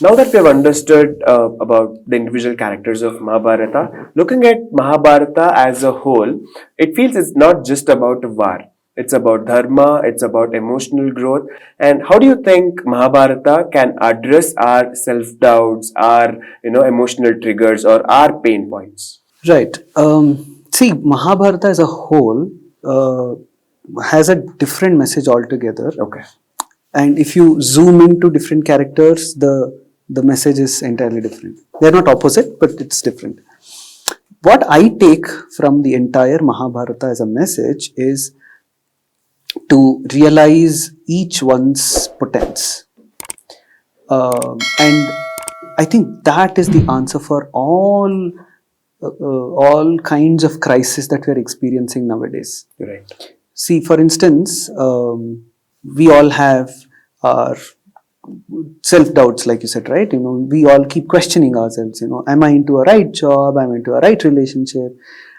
Now that we have understood about the individual characters of Mahabharata, looking at Mahabharata as a whole, it feels it's not just about a war. It's about dharma, it's about emotional growth. And how do you think Mahabharata can address our self-doubts, our emotional triggers, or our pain points? Right. See, Mahabharata as a whole has a different message altogether. Okay. And if you zoom into different characters, the message is entirely different. They're not opposite, but it's different. What I take from the entire Mahabharata as a message is to realize each one's potence. And I think that is the answer for all kinds of crises that we are experiencing nowadays. Right. See, for instance, we all have our self-doubts, like you said, right? We all keep questioning ourselves, am I into a right job? Am I into a right relationship?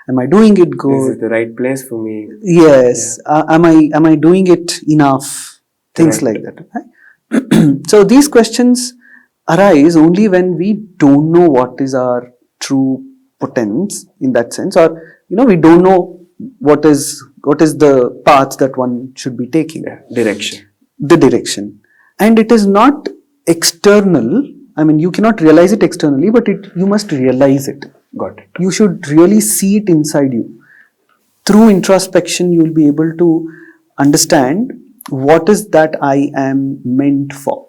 Am I doing it good? Is it the right place for me? Yes. Yeah. Am I doing it enough? Things Right. like that. Right? So these questions arise only when we don't know what is our true potence in that sense, or we don't know what is the path that one should be taking. Yeah. Direction. The direction. And it is not external. I mean, you cannot realize it externally, but you must realize it. Got it. You should really see it inside you. Through introspection, you will be able to understand what is that I am meant for.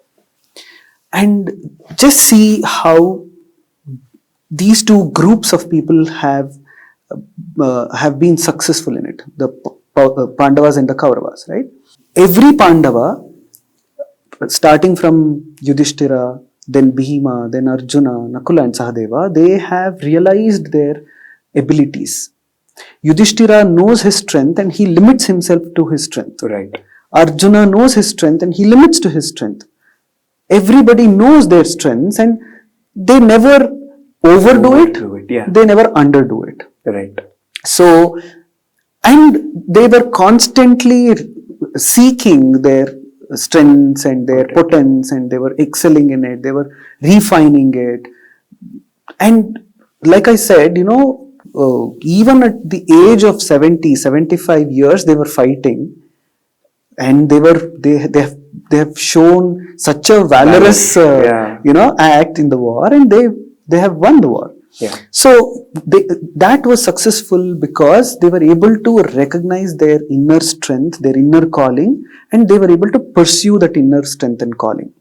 And just see how these two groups of people have been successful in it. The Pandavas and the Kauravas, right? Every Pandava, starting from Yudhishthira, then Bhima, then Arjuna, Nakula and Sahadeva, they have realized their abilities. Yudhishthira knows his strength and he limits himself to his strength. Right. Arjuna knows his strength and he limits to his strength. Everybody knows their strengths and they never overdo it. Yeah. They never underdo it. Right. So, and they were constantly seeking their strengths and their potence, and they were excelling in it, they were refining it. And like I said, even at the age of 70, 75 years, they were fighting, and they have shown such a valorous act in the war, and they have won the war. Yeah. So that was successful because they were able to recognize their inner strength, their inner calling, and they were able to pursue that inner strength and calling.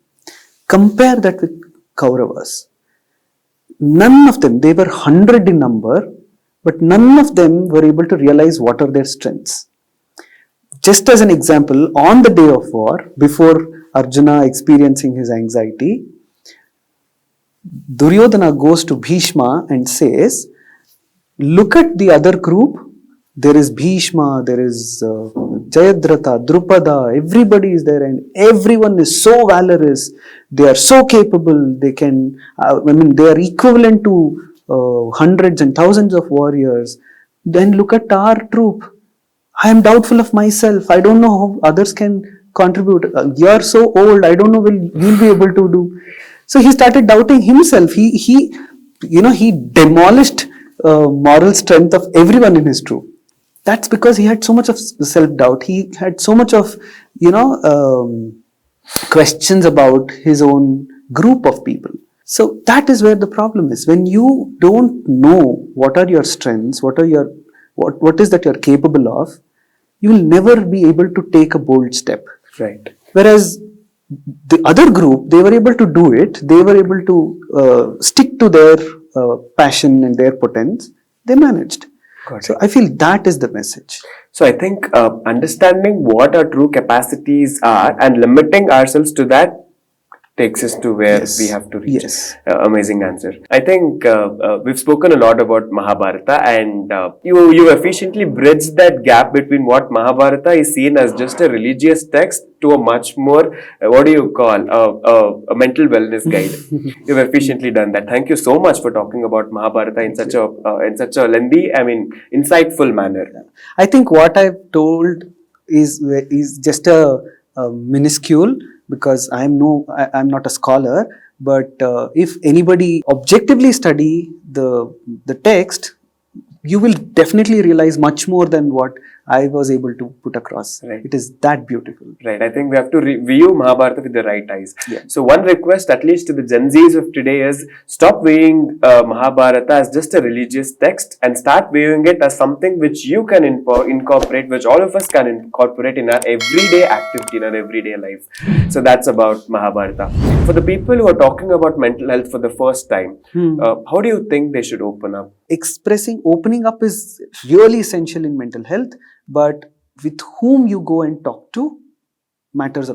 Compare that with Kauravas. None of them, they were 100 in number, but none of them were able to realize what are their strengths. Just as an example, on the day of war, before Arjuna experiencing his anxiety, Duryodhana goes to Bhishma and says, look at the other group. There is Bhishma, there is Jayadratha, Drupada, everybody is there and everyone is so valorous. They are so capable. They can, they are equivalent to hundreds and thousands of warriors. Then look at our troop. I am doubtful of myself. I don't know how others can contribute. You are so old. I don't know you'll be able to do. So he started doubting himself. He demolished moral strength of everyone in his troop. That's because he had so much of self-doubt. He had so much of, questions about his own group of people. So that is where the problem is. When you don't know what are your strengths, what is that you're capable of, you will never be able to take a bold step. Right. Whereas the other group, they were able to do it. They were able to stick to their passion and their potence. They managed. So I feel that is the message. So I think understanding what our true capacities are and limiting ourselves to that takes us to where we have to reach. Amazing answer. I think we've spoken a lot about Mahabharata, and you efficiently bridged that gap between what Mahabharata is seen as just a religious text to a much more, what do you call, a mental wellness guide. You've efficiently done that. Thank you so much for talking about Mahabharata in such a lengthy, insightful manner. I think what I've told is just a minuscule, because I'm not a scholar, But if anybody objectively study the text, you will definitely realize much more than what I was able to put across. Right. It is that beautiful. Right. I think we have to view Mahabharata with the right eyes. Yeah. So one request, at least to the Gen Zs of today, is stop viewing Mahabharata as just a religious text and start viewing it as something which you can incorporate, which all of us can incorporate in our everyday activity, in our everyday life. So that's about Mahabharata. For the people who are talking about mental health for the first time, how do you think they should open up? Opening up is really essential in mental health, but with whom you go and talk to matters a